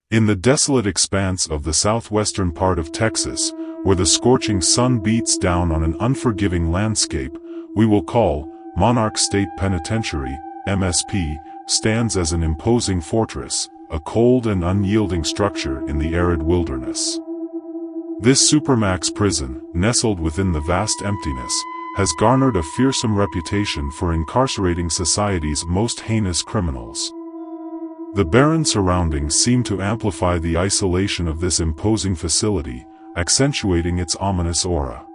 In the desolate expanse of the southwestern part of Texas, where the scorching sun beats down on an unforgiving landscape, we will call Monarch State Penitentiary, MSP, stands as an imposing fortress, a cold and unyielding structure in the arid wilderness. This supermax prison, nestled within the vast emptiness, has garnered a fearsome reputation for incarcerating society's most heinous criminals. The barren surroundings seem to amplify the isolation of this imposing facility, accentuating its ominous aura.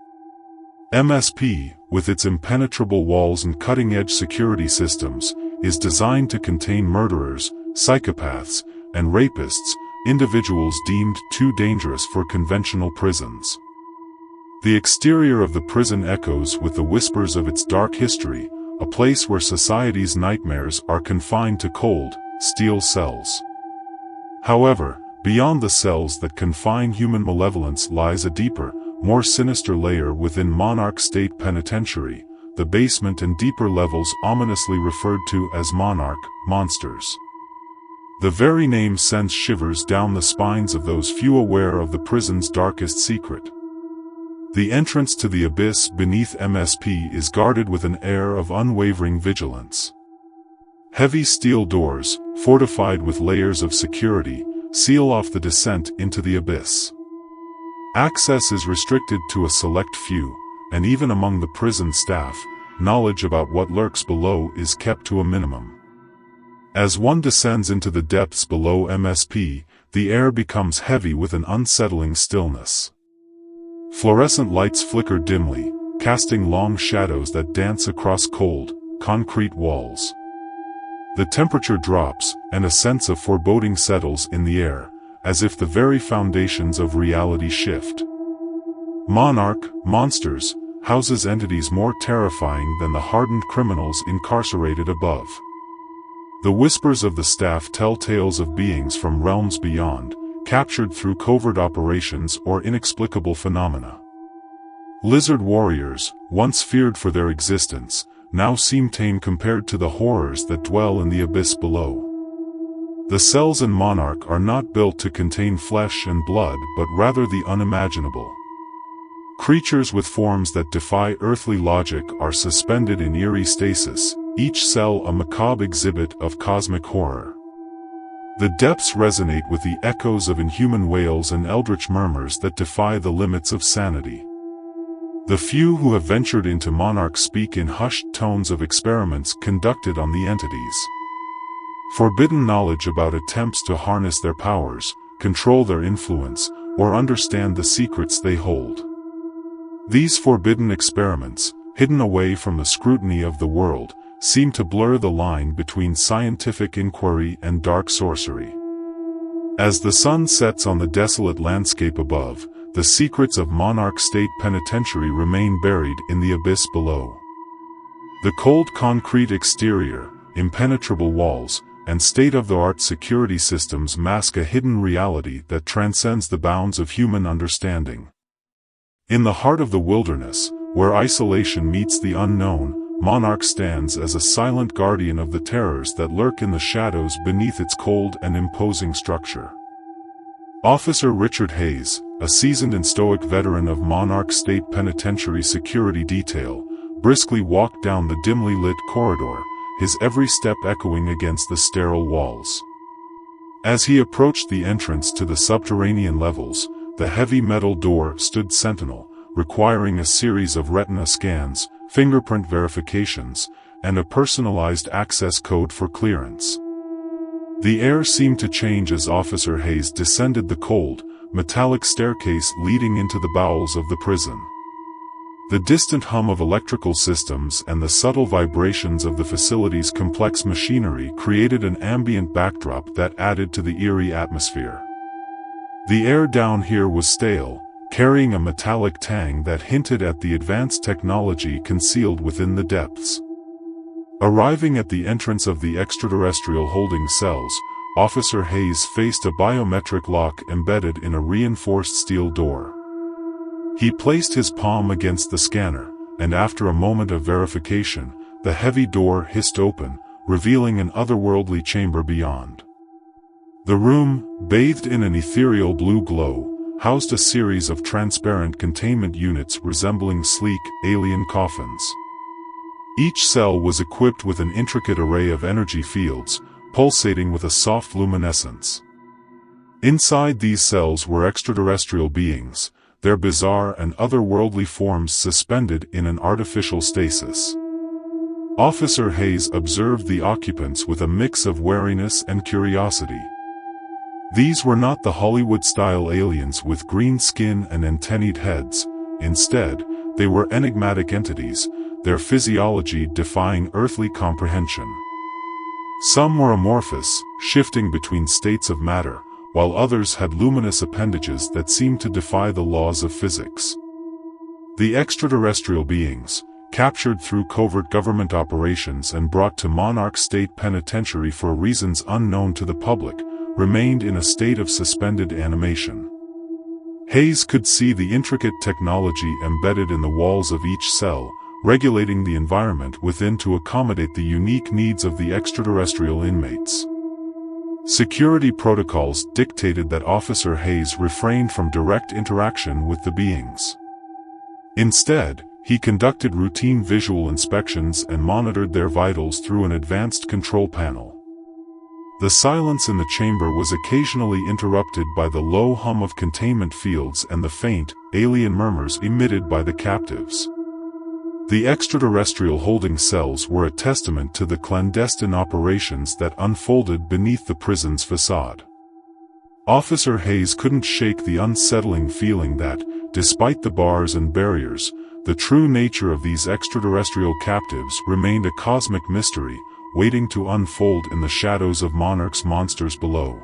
MSP, with its impenetrable walls and cutting-edge security systems, is designed to contain murderers, psychopaths, and rapists, individuals deemed too dangerous for conventional prisons. The exterior of the prison echoes with the whispers of its dark history, a place where society's nightmares are confined to cold, steel cells. However, beyond the cells that confine human malevolence lies a deeper, more sinister layer within Monarch State Penitentiary, the basement and deeper levels ominously referred to as Monarch monsters. The very name sends shivers down the spines of those few aware of the prison's darkest secret. The entrance to the abyss beneath MSP is guarded with an air of unwavering vigilance. Heavy steel doors, fortified with layers of security, seal off the descent into the abyss. Access is restricted to a select few, and even among the prison staff, knowledge about what lurks below is kept to a minimum. As one descends into the depths below MSP, the air becomes heavy with an unsettling stillness. Fluorescent lights flicker dimly, casting long shadows that dance across cold, concrete walls. The temperature drops, and a sense of foreboding settles in the air, as if the very foundations of reality shift. Monarch monsters houses entities more terrifying than the hardened criminals incarcerated above. The whispers of the staff tell tales of beings from realms beyond, captured through covert operations or inexplicable phenomena. Lizard warriors, once feared for their existence, now seem tame compared to the horrors that dwell in the abyss below. The cells in Monarch are not built to contain flesh and blood but rather the unimaginable. Creatures with forms that defy earthly logic are suspended in eerie stasis, each cell a macabre exhibit of cosmic horror. The depths resonate with the echoes of inhuman wails and eldritch murmurs that defy the limits of sanity. The few who have ventured into Monarch speak in hushed tones of experiments conducted on the entities. Forbidden knowledge about attempts to harness their powers, control their influence, or understand the secrets they hold. These forbidden experiments, hidden away from the scrutiny of the world, seem to blur the line between scientific inquiry and dark sorcery. As the sun sets on the desolate landscape above, the secrets of Monarch State Penitentiary remain buried in the abyss below. The cold concrete exterior, impenetrable walls, and state-of-the-art security systems mask a hidden reality that transcends the bounds of human understanding. In the heart of the wilderness, where isolation meets the unknown, Monarch stands as a silent guardian of the terrors that lurk in the shadows beneath its cold and imposing structure. Officer Richard Hayes, a seasoned and stoic veteran of Monarch State Penitentiary security detail, briskly walked down the dimly lit corridor, his every step echoing against the sterile walls. As he approached the entrance to the subterranean levels, the heavy metal door stood sentinel, requiring a series of retina scans, fingerprint verifications, and a personalized access code for clearance. The air seemed to change as Officer Hayes descended the cold, metallic staircase leading into the bowels of the prison. The distant hum of electrical systems and the subtle vibrations of the facility's complex machinery created an ambient backdrop that added to the eerie atmosphere. The air down here was stale, carrying a metallic tang that hinted at the advanced technology concealed within the depths. Arriving at the entrance of the extraterrestrial holding cells, Officer Hayes faced a biometric lock embedded in a reinforced steel door. He placed his palm against the scanner, and after a moment of verification, the heavy door hissed open, revealing an otherworldly chamber beyond. The room, bathed in an ethereal blue glow, housed a series of transparent containment units resembling sleek, alien coffins. Each cell was equipped with an intricate array of energy fields, pulsating with a soft luminescence. Inside these cells were extraterrestrial beings, their bizarre and otherworldly forms suspended in an artificial stasis. Officer Hayes observed the occupants with a mix of wariness and curiosity. These were not the Hollywood-style aliens with green skin and antennaed heads. Instead, they were enigmatic entities, their physiology defying earthly comprehension. Some were amorphous, shifting between states of matter, while others had luminous appendages that seemed to defy the laws of physics. The extraterrestrial beings, captured through covert government operations and brought to Monarch State Penitentiary for reasons unknown to the public, remained in a state of suspended animation. Hayes could see the intricate technology embedded in the walls of each cell, regulating the environment within to accommodate the unique needs of the extraterrestrial inmates. Security protocols dictated that Officer Hayes refrained from direct interaction with the beings. Instead, he conducted routine visual inspections and monitored their vitals through an advanced control panel. The silence in the chamber was occasionally interrupted by the low hum of containment fields and the faint, alien murmurs emitted by the captives. The extraterrestrial holding cells were a testament to the clandestine operations that unfolded beneath the prison's facade. Officer Hayes couldn't shake the unsettling feeling that, despite the bars and barriers, the true nature of these extraterrestrial captives remained a cosmic mystery, waiting to unfold in the shadows of Monarch's monsters below.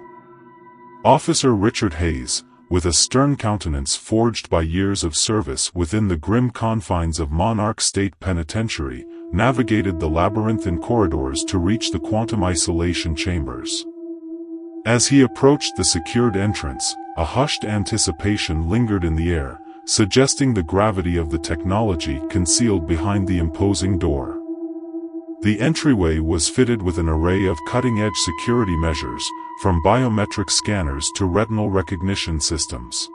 Officer Richard Hayes, with a stern countenance forged by years of service within the grim confines of Monarch State Penitentiary, navigated the labyrinthine corridors to reach the quantum isolation chambers. As he approached the secured entrance, a hushed anticipation lingered in the air, suggesting the gravity of the technology concealed behind the imposing door. The entryway was fitted with an array of cutting-edge security measures, from biometric scanners to retinal recognition systems.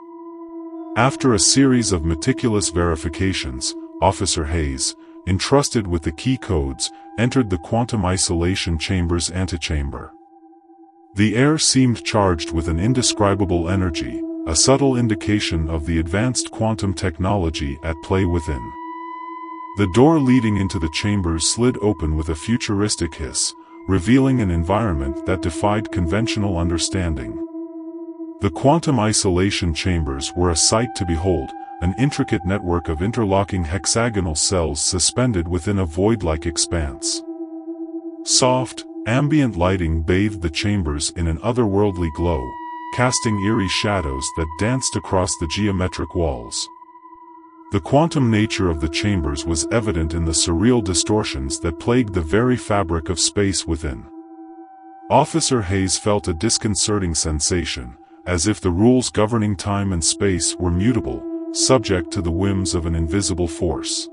After a series of meticulous verifications, Officer Hayes, entrusted with the key codes, entered the quantum isolation chamber's antechamber. The air seemed charged with an indescribable energy, a subtle indication of the advanced quantum technology at play within. The door leading into the chambers slid open with a futuristic hiss, revealing an environment that defied conventional understanding. The quantum isolation chambers were a sight to behold, an intricate network of interlocking hexagonal cells suspended within a void-like expanse. Soft, ambient lighting bathed the chambers in an otherworldly glow, casting eerie shadows that danced across the geometric walls. The quantum nature of the chambers was evident in the surreal distortions that plagued the very fabric of space within. Officer Hayes felt a disconcerting sensation, as if the rules governing time and space were mutable, subject to the whims of an invisible force.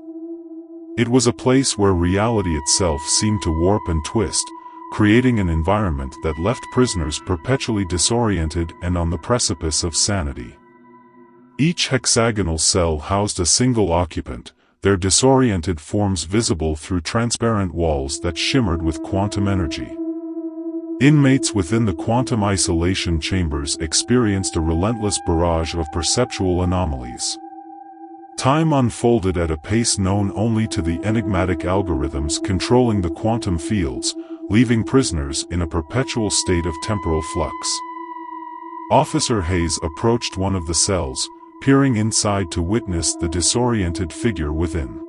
It was a place where reality itself seemed to warp and twist, creating an environment that left prisoners perpetually disoriented and on the precipice of sanity. Each hexagonal cell housed a single occupant, their disoriented forms visible through transparent walls that shimmered with quantum energy. Inmates within the quantum isolation chambers experienced a relentless barrage of perceptual anomalies. Time unfolded at a pace known only to the enigmatic algorithms controlling the quantum fields, leaving prisoners in a perpetual state of temporal flux. Officer Hayes approached one of the cells, peering inside to witness the disoriented figure within.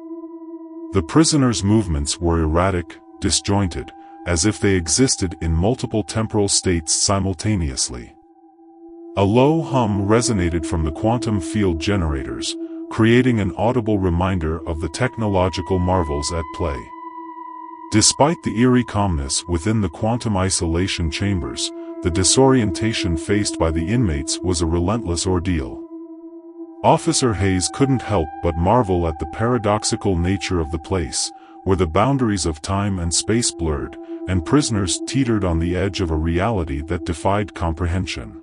The prisoner's movements were erratic, disjointed, as if they existed in multiple temporal states simultaneously. A low hum resonated from the quantum field generators, creating an audible reminder of the technological marvels at play. Despite the eerie calmness within the quantum isolation chambers, the disorientation faced by the inmates was a relentless ordeal. Officer Hayes couldn't help but marvel at the paradoxical nature of the place, where the boundaries of time and space blurred, and prisoners teetered on the edge of a reality that defied comprehension.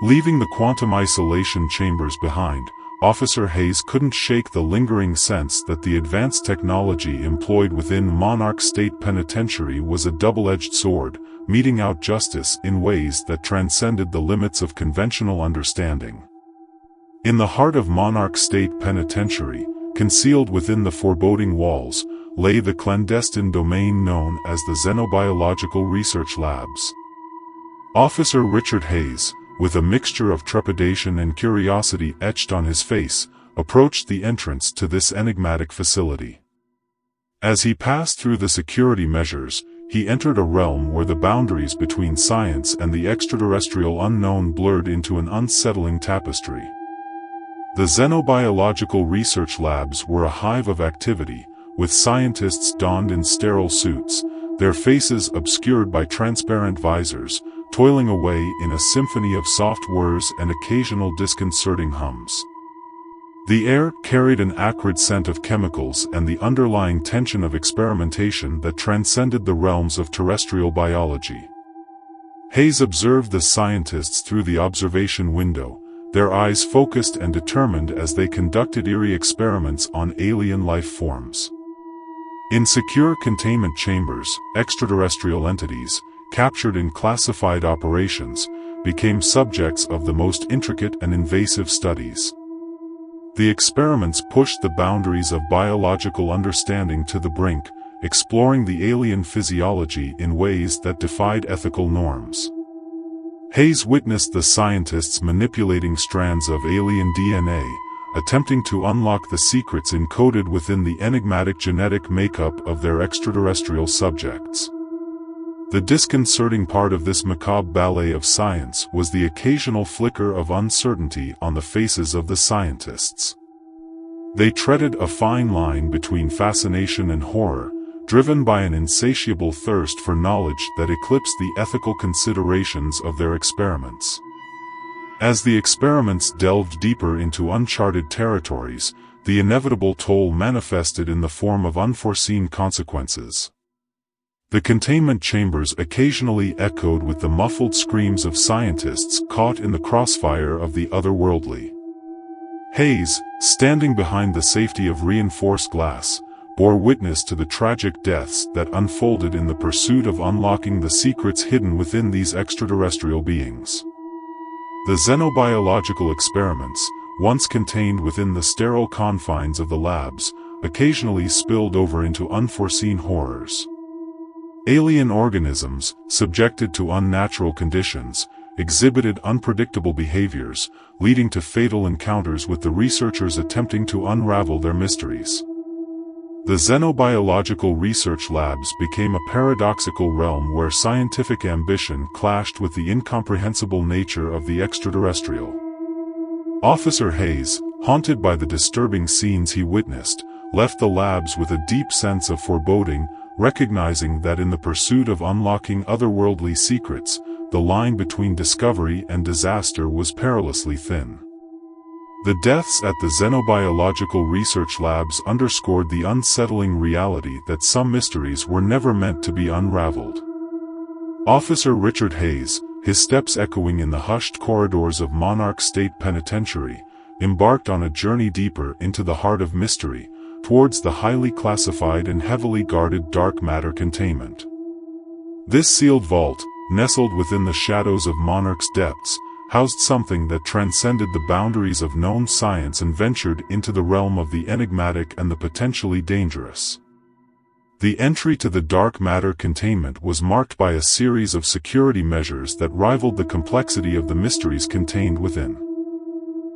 Leaving the quantum isolation chambers behind, Officer Hayes couldn't shake the lingering sense that the advanced technology employed within Monarch State Penitentiary was a double-edged sword, meting out justice in ways that transcended the limits of conventional understanding. In the heart of Monarch State Penitentiary, concealed within the foreboding walls, lay the clandestine domain known as the Xenobiological Research Labs. Officer Richard Hayes, with a mixture of trepidation and curiosity etched on his face, approached the entrance to this enigmatic facility. As he passed through the security measures, he entered a realm where the boundaries between science and the extraterrestrial unknown blurred into an unsettling tapestry. The Xenobiological Research Labs were a hive of activity, with scientists donned in sterile suits, their faces obscured by transparent visors, toiling away in a symphony of soft whirs and occasional disconcerting hums. The air carried an acrid scent of chemicals and the underlying tension of experimentation that transcended the realms of terrestrial biology. Hayes observed the scientists through the observation window, their eyes focused and determined as they conducted eerie experiments on alien life forms. In secure containment chambers, extraterrestrial entities, captured in classified operations, became subjects of the most intricate and invasive studies. The experiments pushed the boundaries of biological understanding to the brink, exploring the alien physiology in ways that defied ethical norms. Hayes witnessed the scientists manipulating strands of alien DNA, attempting to unlock the secrets encoded within the enigmatic genetic makeup of their extraterrestrial subjects. The disconcerting part of this macabre ballet of science was the occasional flicker of uncertainty on the faces of the scientists. They treaded a fine line between fascination and horror, driven by an insatiable thirst for knowledge that eclipsed the ethical considerations of their experiments. As the experiments delved deeper into uncharted territories, the inevitable toll manifested in the form of unforeseen consequences. The containment chambers occasionally echoed with the muffled screams of scientists caught in the crossfire of the otherworldly. Hayes, standing behind the safety of reinforced glass, bore witness to the tragic deaths that unfolded in the pursuit of unlocking the secrets hidden within these extraterrestrial beings. The xenobiological experiments, once contained within the sterile confines of the labs, occasionally spilled over into unforeseen horrors. Alien organisms, subjected to unnatural conditions, exhibited unpredictable behaviors, leading to fatal encounters with the researchers attempting to unravel their mysteries. The Xenobiological Research Labs became a paradoxical realm where scientific ambition clashed with the incomprehensible nature of the extraterrestrial. Officer Hayes, haunted by the disturbing scenes he witnessed, left the labs with a deep sense of foreboding, recognizing that in the pursuit of unlocking otherworldly secrets, the line between discovery and disaster was perilously thin. The deaths at the Xenobiological Research Labs underscored the unsettling reality that some mysteries were never meant to be unraveled. Officer Richard Hayes, his steps echoing in the hushed corridors of Monarch State Penitentiary, embarked on a journey deeper into the heart of mystery, towards the highly classified and heavily guarded dark matter containment. This sealed vault, nestled within the shadows of Monarch's depths, housed something that transcended the boundaries of known science and ventured into the realm of the enigmatic and the potentially dangerous. The entry to the dark matter containment was marked by a series of security measures that rivaled the complexity of the mysteries contained within.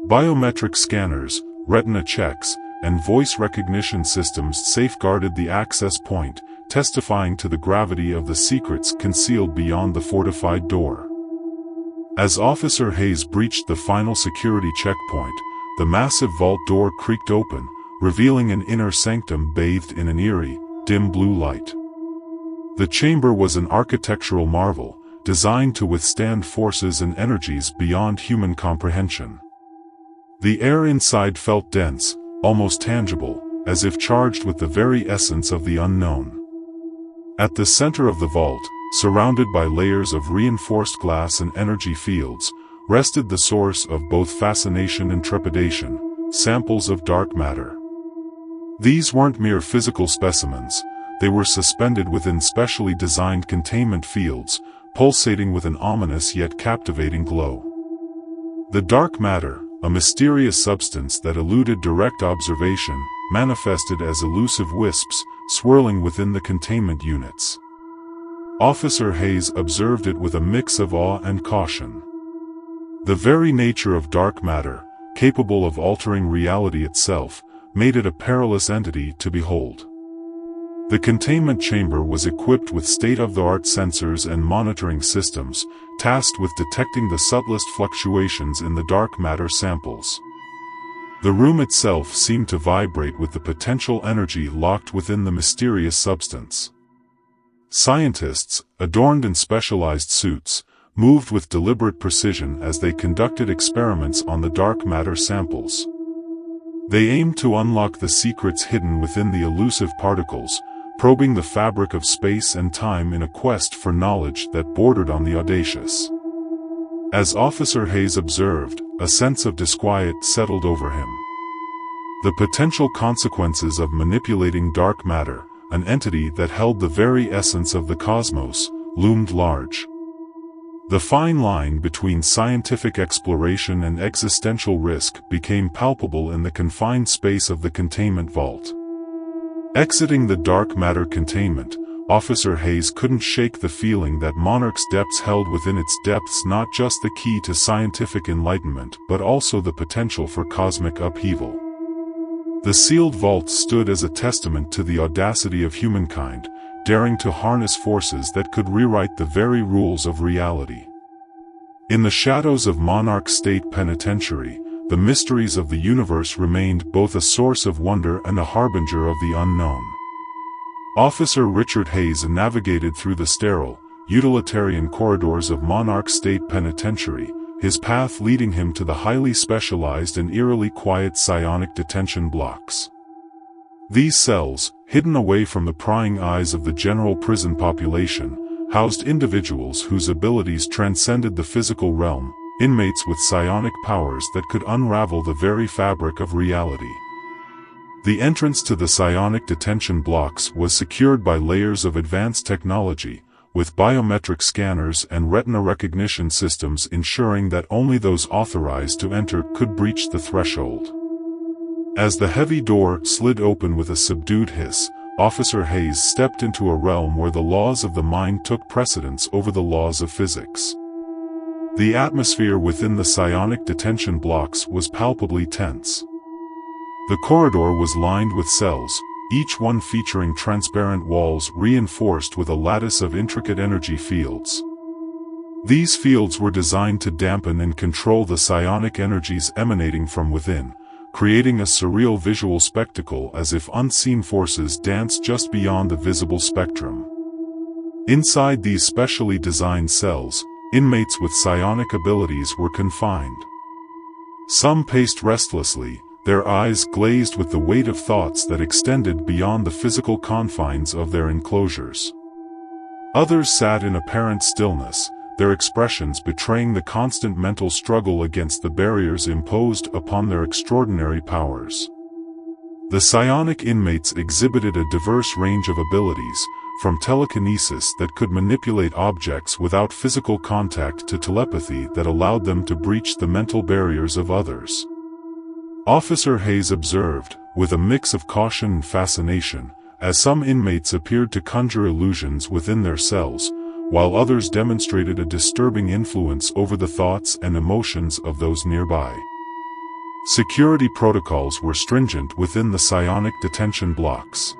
Biometric scanners, retina checks, and voice recognition systems safeguarded the access point, testifying to the gravity of the secrets concealed beyond the fortified door. As Officer Hayes breached the final security checkpoint, the massive vault door creaked open, revealing an inner sanctum bathed in an eerie, dim blue light. The chamber was an architectural marvel, designed to withstand forces and energies beyond human comprehension. The air inside felt dense, almost tangible, as if charged with the very essence of the unknown. At the center of the vault, surrounded by layers of reinforced glass and energy fields, rested the source of both fascination and trepidation, samples of dark matter. These weren't mere physical specimens, they were suspended within specially designed containment fields, pulsating with an ominous yet captivating glow. The dark matter, a mysterious substance that eluded direct observation, manifested as elusive wisps, swirling within the containment units. Officer Hayes observed it with a mix of awe and caution. The very nature of dark matter, capable of altering reality itself, made it a perilous entity to behold. The containment chamber was equipped with state-of-the-art sensors and monitoring systems, tasked with detecting the subtlest fluctuations in the dark matter samples. The room itself seemed to vibrate with the potential energy locked within the mysterious substance. Scientists, adorned in specialized suits, moved with deliberate precision as they conducted experiments on the dark matter samples. They aimed to unlock the secrets hidden within the elusive particles, probing the fabric of space and time in a quest for knowledge that bordered on the audacious. As Officer Hayes observed, a sense of disquiet settled over him. The potential consequences of manipulating dark matter, an entity that held the very essence of the cosmos, loomed large. The fine line between scientific exploration and existential risk became palpable in the confined space of the containment vault. Exiting the dark matter containment, Officer Hayes couldn't shake the feeling that Monarch's Depts held within its depths not just the key to scientific enlightenment but also the potential for cosmic upheaval. The sealed vault stood as a testament to the audacity of humankind, daring to harness forces that could rewrite the very rules of reality. In the shadows of Monarch State Penitentiary, the mysteries of the universe remained both a source of wonder and a harbinger of the unknown. Officer Richard Hayes navigated through the sterile, utilitarian corridors of Monarch State Penitentiary, his path leading him to the highly specialized and eerily quiet psionic detention blocks. These cells, hidden away from the prying eyes of the general prison population, housed individuals whose abilities transcended the physical realm, inmates with psionic powers that could unravel the very fabric of reality. The entrance to the psionic detention blocks was secured by layers of advanced technology, with biometric scanners and retina recognition systems ensuring that only those authorized to enter could breach the threshold. As the heavy door slid open with a subdued hiss, Officer Hayes stepped into a realm where the laws of the mind took precedence over the laws of physics. The atmosphere within the psionic detention blocks was palpably tense. The corridor was lined with cells, each one featuring transparent walls reinforced with a lattice of intricate energy fields. These fields were designed to dampen and control the psionic energies emanating from within, creating a surreal visual spectacle as if unseen forces danced just beyond the visible spectrum. Inside these specially designed cells, inmates with psionic abilities were confined. Some paced restlessly, their eyes glazed with the weight of thoughts that extended beyond the physical confines of their enclosures. Others sat in apparent stillness, their expressions betraying the constant mental struggle against the barriers imposed upon their extraordinary powers. The psionic inmates exhibited a diverse range of abilities, from telekinesis that could manipulate objects without physical contact to telepathy that allowed them to breach the mental barriers of others. Officer Hayes observed, with a mix of caution and fascination, as some inmates appeared to conjure illusions within their cells, while others demonstrated a disturbing influence over the thoughts and emotions of those nearby. Security protocols were stringent within the psionic detention blocks.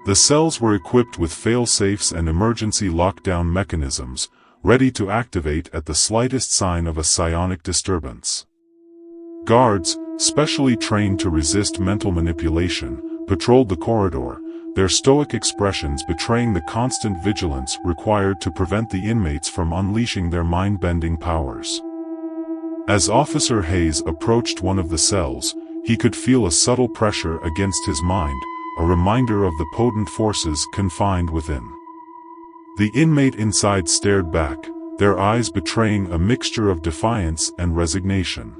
The cells were equipped with fail-safes and emergency lockdown mechanisms, ready to activate at the slightest sign of a psionic disturbance. Guards, specially trained to resist mental manipulation, patrolled the corridor, their stoic expressions betraying the constant vigilance required to prevent the inmates from unleashing their mind-bending powers. As Officer Hayes approached one of the cells, he could feel a subtle pressure against his mind, a reminder of the potent forces confined within. The inmate inside stared back, their eyes betraying a mixture of defiance and resignation.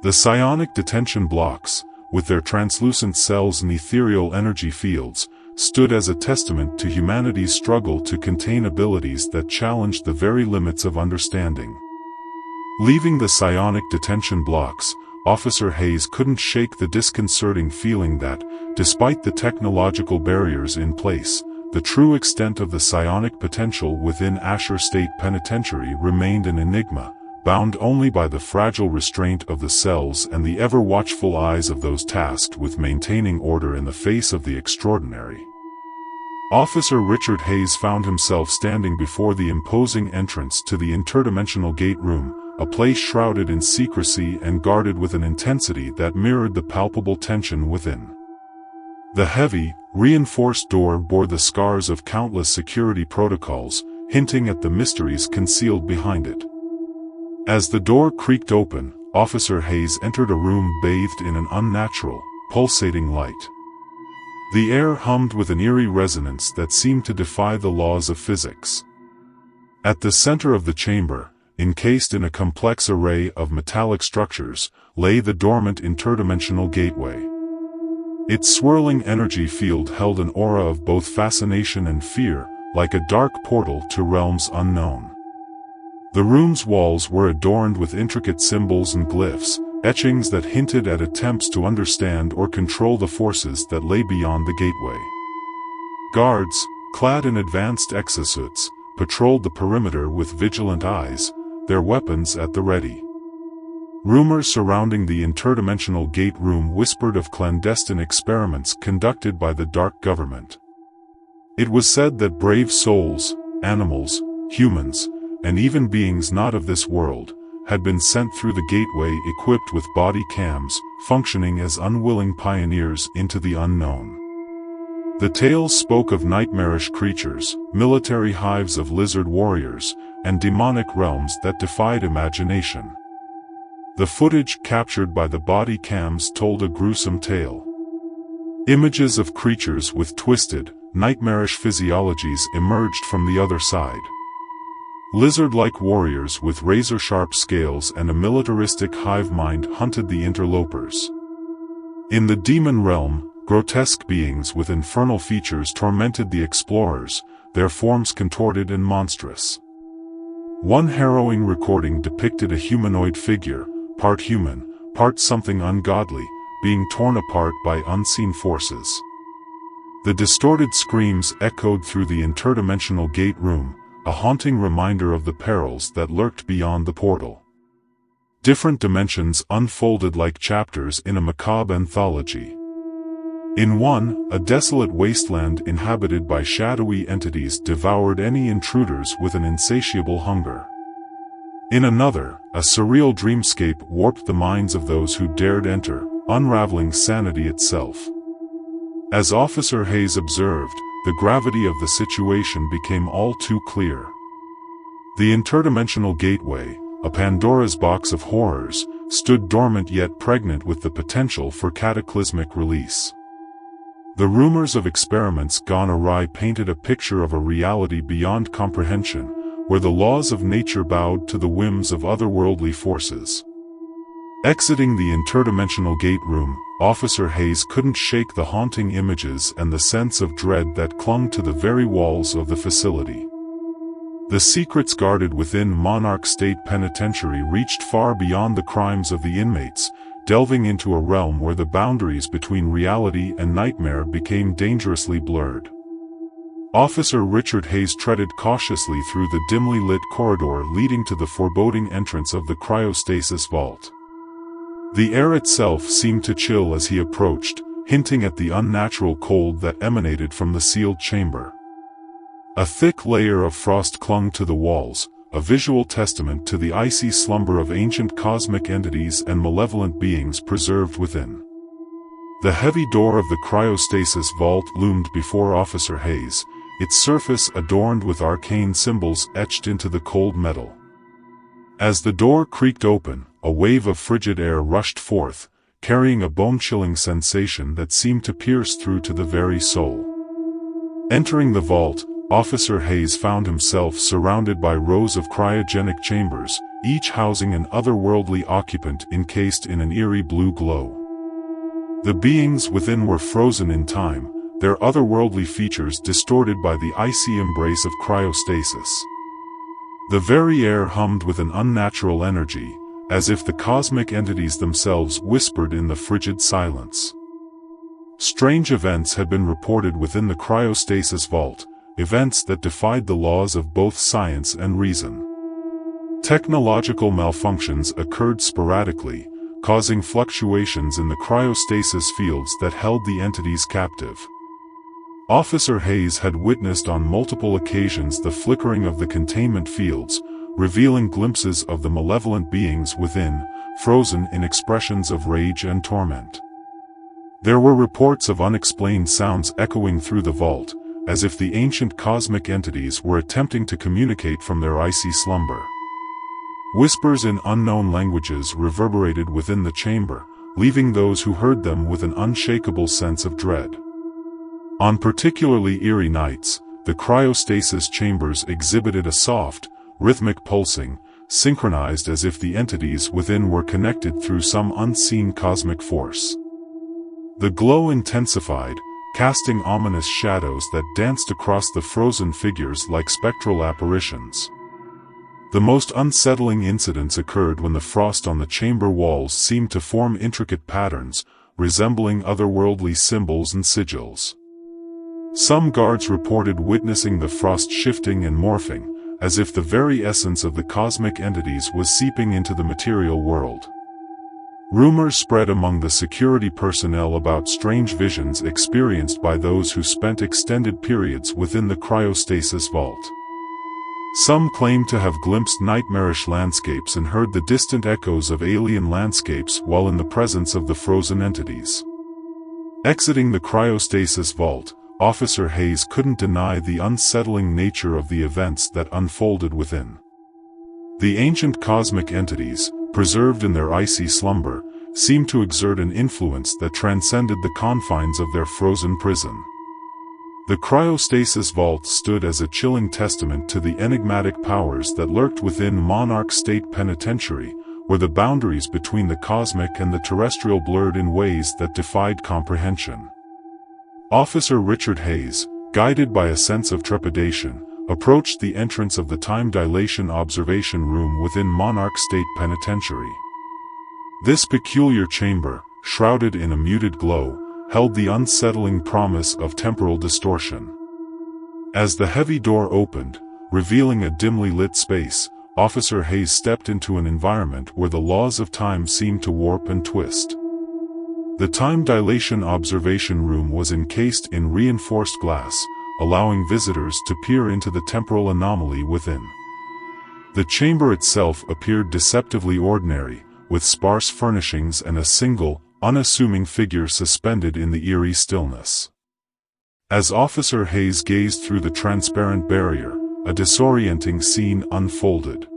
The psionic detention blocks, with their translucent cells and ethereal energy fields, stood as a testament to humanity's struggle to contain abilities that challenged the very limits of understanding. Leaving the psionic detention blocks, Officer Hayes couldn't shake the disconcerting feeling that, despite the technological barriers in place, the true extent of the psionic potential within Asher State Penitentiary remained an enigma, bound only by the fragile restraint of the cells and the ever-watchful eyes of those tasked with maintaining order in the face of the extraordinary. Officer Richard Hayes found himself standing before the imposing entrance to the interdimensional gate room, a place shrouded in secrecy and guarded with an intensity that mirrored the palpable tension within. The heavy, reinforced door bore the scars of countless security protocols, hinting at the mysteries concealed behind it. As the door creaked open, Officer Hayes entered a room bathed in an unnatural, pulsating light. The air hummed with an eerie resonance that seemed to defy the laws of physics. At the center of the chamber, encased in a complex array of metallic structures, lay the dormant interdimensional gateway. Its swirling energy field held an aura of both fascination and fear, like a dark portal to realms unknown. The room's walls were adorned with intricate symbols and glyphs, etchings that hinted at attempts to understand or control the forces that lay beyond the gateway. Guards, clad in advanced exosuits, patrolled the perimeter with vigilant eyes, their weapons at the ready. Rumors surrounding the interdimensional gate room whispered of clandestine experiments conducted by the Dark Government. It was said that brave souls, animals, humans, and even beings not of this world, had been sent through the gateway equipped with body cams, functioning as unwilling pioneers into the unknown. The tales spoke of nightmarish creatures, military hives of lizard warriors, and demonic realms that defied imagination. The footage captured by the body cams told a gruesome tale. Images of creatures with twisted, nightmarish physiologies emerged from the other side. Lizard-like warriors with razor-sharp scales and a militaristic hive mind hunted the interlopers. In the demon realm, grotesque beings with infernal features tormented the explorers, their forms contorted and monstrous. One harrowing recording depicted a humanoid figure, part human, part something ungodly, being torn apart by unseen forces. The distorted screams echoed through the interdimensional gate room, a haunting reminder of the perils that lurked beyond the portal. Different dimensions unfolded like chapters in a macabre anthology. In one, a desolate wasteland inhabited by shadowy entities devoured any intruders with an insatiable hunger. In another, a surreal dreamscape warped the minds of those who dared enter, unraveling sanity itself. As Officer Hayes observed, the gravity of the situation became all too clear. The interdimensional gateway, a Pandora's box of horrors, stood dormant yet pregnant with the potential for cataclysmic release. The rumors of experiments gone awry painted a picture of a reality beyond comprehension, where the laws of nature bowed to the whims of otherworldly forces. Exiting the interdimensional gate room, Officer Hayes couldn't shake the haunting images and the sense of dread that clung to the very walls of the facility. The secrets guarded within Monarch State Penitentiary reached far beyond the crimes of the inmates, delving into a realm where the boundaries between reality and nightmare became dangerously blurred. Officer Richard Hayes treaded cautiously through the dimly lit corridor leading to the foreboding entrance of the cryostasis vault. The air itself seemed to chill as he approached, hinting at the unnatural cold that emanated from the sealed chamber. A thick layer of frost clung to the walls, a visual testament to the icy slumber of ancient cosmic entities and malevolent beings preserved within. The heavy door of the cryostasis vault loomed before Officer Hayes, its surface adorned with arcane symbols etched into the cold metal. As the door creaked open, a wave of frigid air rushed forth, carrying a bone-chilling sensation that seemed to pierce through to the very soul. Entering the vault, Officer Hayes found himself surrounded by rows of cryogenic chambers, each housing an otherworldly occupant encased in an eerie blue glow. The beings within were frozen in time, their otherworldly features distorted by the icy embrace of cryostasis. The very air hummed with an unnatural energy, as if the cosmic entities themselves whispered in the frigid silence. Strange events had been reported within the cryostasis vault, events that defied the laws of both science and reason. Technological malfunctions occurred sporadically, causing fluctuations in the cryostasis fields that held the entities captive. Officer Hayes had witnessed on multiple occasions the flickering of the containment fields, revealing glimpses of the malevolent beings within, frozen in expressions of rage and torment. There were reports of unexplained sounds echoing through the vault, as if the ancient cosmic entities were attempting to communicate from their icy slumber. Whispers in unknown languages reverberated within the chamber, leaving those who heard them with an unshakable sense of dread. On particularly eerie nights, the cryostasis chambers exhibited a soft, rhythmic pulsing, synchronized as if the entities within were connected through some unseen cosmic force. The glow intensified, casting ominous shadows that danced across the frozen figures like spectral apparitions. The most unsettling incidents occurred when the frost on the chamber walls seemed to form intricate patterns, resembling otherworldly symbols and sigils. Some guards reported witnessing the frost shifting and morphing, as if the very essence of the cosmic entities was seeping into the material world. Rumors spread among the security personnel about strange visions experienced by those who spent extended periods within the cryostasis vault. Some claimed to have glimpsed nightmarish landscapes and heard the distant echoes of alien landscapes while in the presence of the frozen entities. Exiting the cryostasis vault, Officer Hayes couldn't deny the unsettling nature of the events that unfolded within. The ancient cosmic entities, preserved in their icy slumber, seemed to exert an influence that transcended the confines of their frozen prison. The cryostasis vault stood as a chilling testament to the enigmatic powers that lurked within Monarch State Penitentiary, where the boundaries between the cosmic and the terrestrial blurred in ways that defied comprehension. Officer Richard Hayes, guided by a sense of trepidation, approached the entrance of the time dilation observation room within Monarch State Penitentiary. This peculiar chamber, shrouded in a muted glow, held the unsettling promise of temporal distortion. As the heavy door opened, revealing a dimly lit space, Officer Hayes stepped into an environment where the laws of time seemed to warp and twist. The time dilation observation room was encased in reinforced glass, allowing visitors to peer into the temporal anomaly within. The chamber itself appeared deceptively ordinary, with sparse furnishings and a single, unassuming figure suspended in the eerie stillness. As Officer Hayes gazed through the transparent barrier, a disorienting scene unfolded.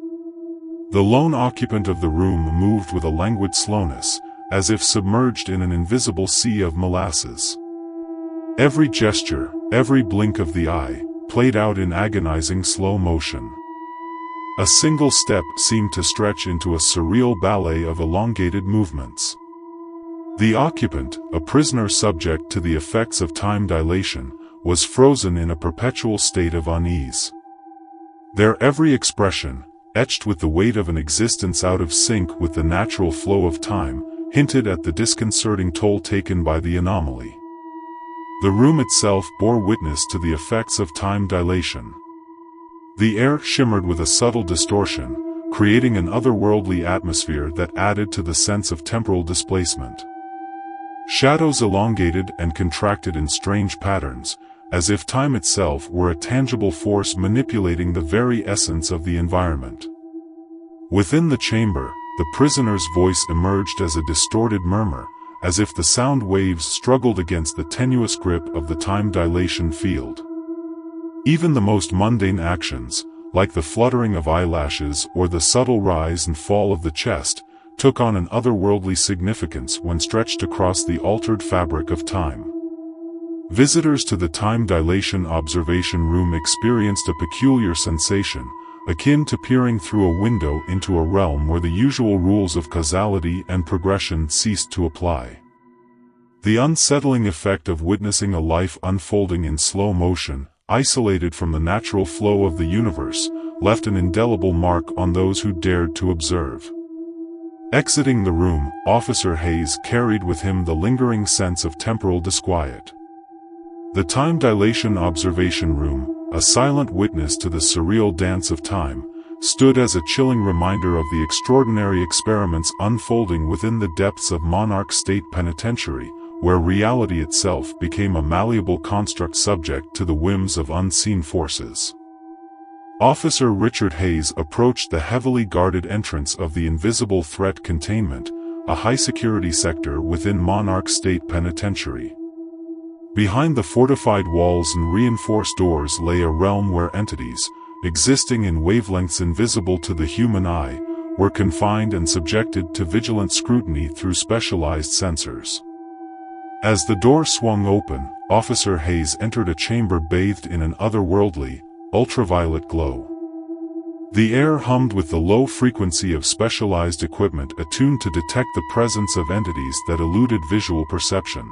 The lone occupant of the room moved with a languid slowness, as if submerged in an invisible sea of molasses. Every gesture, every blink of the eye, played out in agonizing slow motion. A single step seemed to stretch into a surreal ballet of elongated movements. The occupant, a prisoner subject to the effects of time dilation, was frozen in a perpetual state of unease. Their every expression, etched with the weight of an existence out of sync with the natural flow of time, hinted at the disconcerting toll taken by the anomaly. The room itself bore witness to the effects of time dilation. The air shimmered with a subtle distortion, creating an otherworldly atmosphere that added to the sense of temporal displacement. Shadows elongated and contracted in strange patterns, as if time itself were a tangible force manipulating the very essence of the environment. Within the chamber, the prisoner's voice emerged as a distorted murmur, as if the sound waves struggled against the tenuous grip of the time dilation field. Even the most mundane actions, like the fluttering of eyelashes or the subtle rise and fall of the chest, took on an otherworldly significance when stretched across the altered fabric of time. Visitors to the time dilation observation room experienced a peculiar sensation, akin to peering through a window into a realm where the usual rules of causality and progression ceased to apply. The unsettling effect of witnessing a life unfolding in slow motion, isolated from the natural flow of the universe, left an indelible mark on those who dared to observe. Exiting the room, Officer Hayes carried with him the lingering sense of temporal disquiet. The time dilation observation room, a silent witness to the surreal dance of time, stood as a chilling reminder of the extraordinary experiments unfolding within the depths of Monarch State Penitentiary, where reality itself became a malleable construct subject to the whims of unseen forces. Officer Richard Hayes approached the heavily guarded entrance of the Invisible Threat Containment, a high-security sector within Monarch State Penitentiary. Behind the fortified walls and reinforced doors lay a realm where entities, existing in wavelengths invisible to the human eye, were confined and subjected to vigilant scrutiny through specialized sensors. As the door swung open, Officer Hayes entered a chamber bathed in an otherworldly, ultraviolet glow. The air hummed with the low frequency of specialized equipment attuned to detect the presence of entities that eluded visual perception.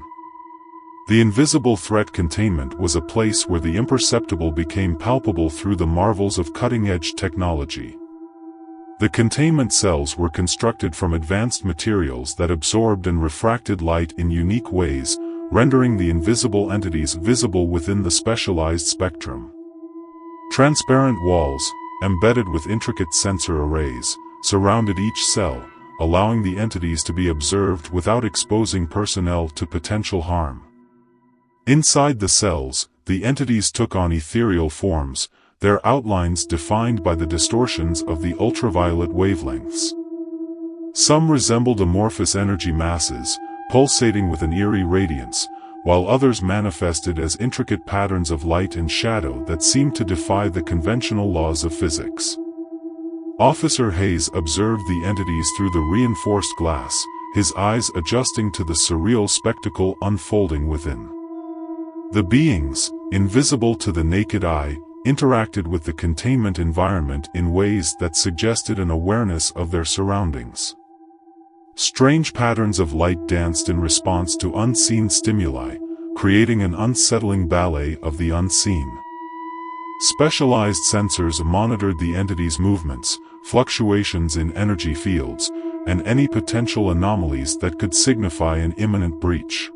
The Invisible Threat Containment was a place where the imperceptible became palpable through the marvels of cutting-edge technology. The containment cells were constructed from advanced materials that absorbed and refracted light in unique ways, rendering the invisible entities visible within the specialized spectrum. Transparent walls, embedded with intricate sensor arrays, surrounded each cell, allowing the entities to be observed without exposing personnel to potential harm. Inside the cells, the entities took on ethereal forms, their outlines defined by the distortions of the ultraviolet wavelengths. Some resembled amorphous energy masses, pulsating with an eerie radiance, while others manifested as intricate patterns of light and shadow that seemed to defy the conventional laws of physics. Officer Hayes observed the entities through the reinforced glass, his eyes adjusting to the surreal spectacle unfolding within. The beings, invisible to the naked eye, interacted with the containment environment in ways that suggested an awareness of their surroundings. Strange patterns of light danced in response to unseen stimuli, creating an unsettling ballet of the unseen. Specialized sensors monitored the entity's movements, fluctuations in energy fields, and any potential anomalies that could signify an imminent breach.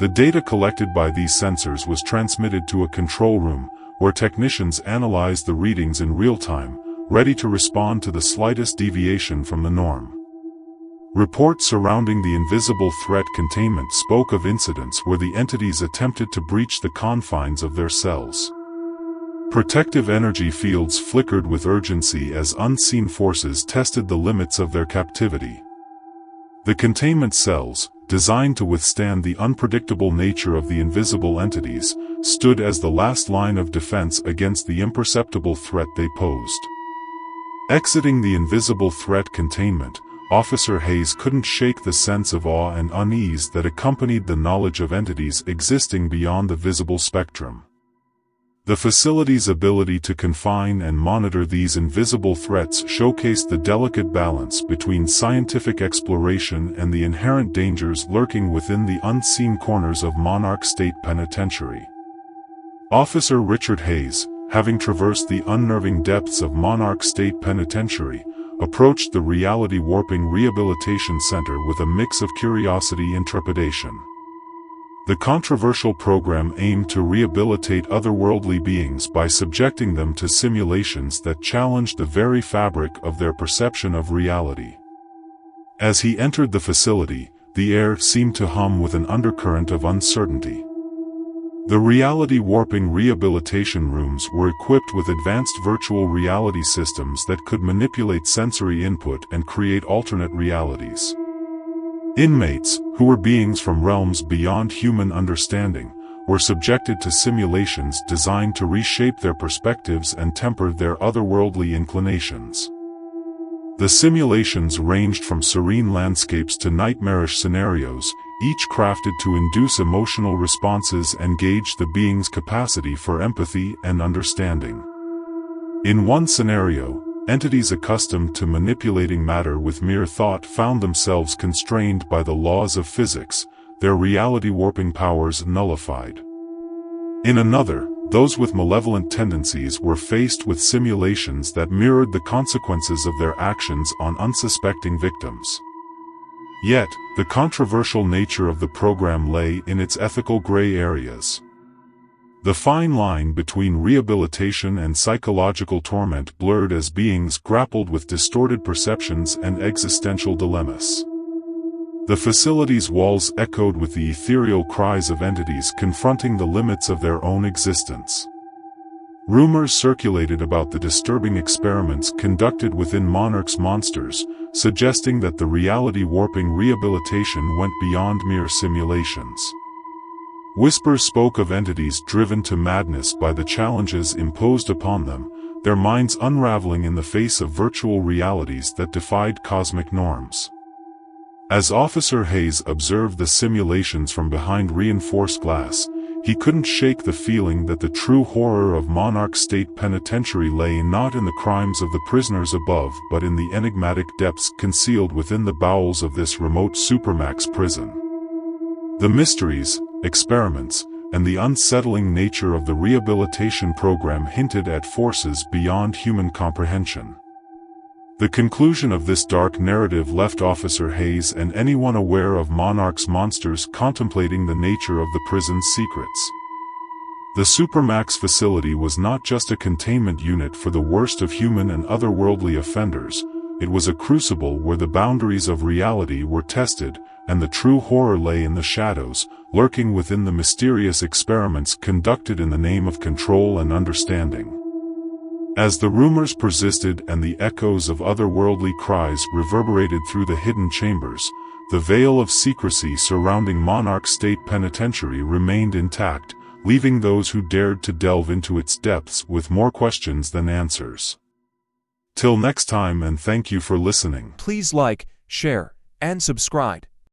The data collected by these sensors was transmitted to a control room, where technicians analyzed the readings in real time, ready to respond to the slightest deviation from the norm. Reports surrounding the Invisible Threat Containment spoke of incidents where the entities attempted to breach the confines of their cells. Protective energy fields flickered with urgency as unseen forces tested the limits of their captivity. The containment cells, designed to withstand the unpredictable nature of the invisible entities, stood as the last line of defense against the imperceptible threat they posed. Exiting the Invisible Threat Containment, Officer Hayes couldn't shake the sense of awe and unease that accompanied the knowledge of entities existing beyond the visible spectrum. The facility's ability to confine and monitor these invisible threats showcased the delicate balance between scientific exploration and the inherent dangers lurking within the unseen corners of Monarch State Penitentiary. Officer Richard Hayes, having traversed the unnerving depths of Monarch State Penitentiary, approached the Reality Warping Rehabilitation Center with a mix of curiosity and trepidation. The controversial program aimed to rehabilitate otherworldly beings by subjecting them to simulations that challenged the very fabric of their perception of reality. As he entered the facility, the air seemed to hum with an undercurrent of uncertainty. The reality warping rehabilitation rooms were equipped with advanced virtual reality systems that could manipulate sensory input and create alternate realities. Inmates, who were beings from realms beyond human understanding, were subjected to simulations designed to reshape their perspectives and temper their otherworldly inclinations. The simulations ranged from serene landscapes to nightmarish scenarios, each crafted to induce emotional responses and gauge the being's capacity for empathy and understanding. In one scenario, entities accustomed to manipulating matter with mere thought found themselves constrained by the laws of physics, their reality-warping powers nullified. In another, those with malevolent tendencies were faced with simulations that mirrored the consequences of their actions on unsuspecting victims. Yet, the controversial nature of the program lay in its ethical gray areas. The fine line between rehabilitation and psychological torment blurred as beings grappled with distorted perceptions and existential dilemmas. The facility's walls echoed with the ethereal cries of entities confronting the limits of their own existence. Rumors circulated about the disturbing experiments conducted within Monarch's monsters, suggesting that the reality-warping rehabilitation went beyond mere simulations. Whispers spoke of entities driven to madness by the challenges imposed upon them, their minds unraveling in the face of virtual realities that defied cosmic norms. As Officer Hayes observed the simulations from behind reinforced glass, he couldn't shake the feeling that the true horror of Monarch State Penitentiary lay not in the crimes of the prisoners above but in the enigmatic depths concealed within the bowels of this remote supermax prison. The mysteries, experiments, and the unsettling nature of the rehabilitation program hinted at forces beyond human comprehension. The conclusion of this dark narrative left Officer Hayes and anyone aware of Monarch's monsters contemplating the nature of the prison's secrets. The Supermax facility was not just a containment unit for the worst of human and otherworldly offenders, it was a crucible where the boundaries of reality were tested, and the true horror lay in the shadows, lurking within the mysterious experiments conducted in the name of control and understanding. As the rumors persisted and the echoes of otherworldly cries reverberated through the hidden chambers, the veil of secrecy surrounding Monarch State Penitentiary remained intact, leaving those who dared to delve into its depths with more questions than answers. Till next time, and thank you for listening. Please like, share, and subscribe.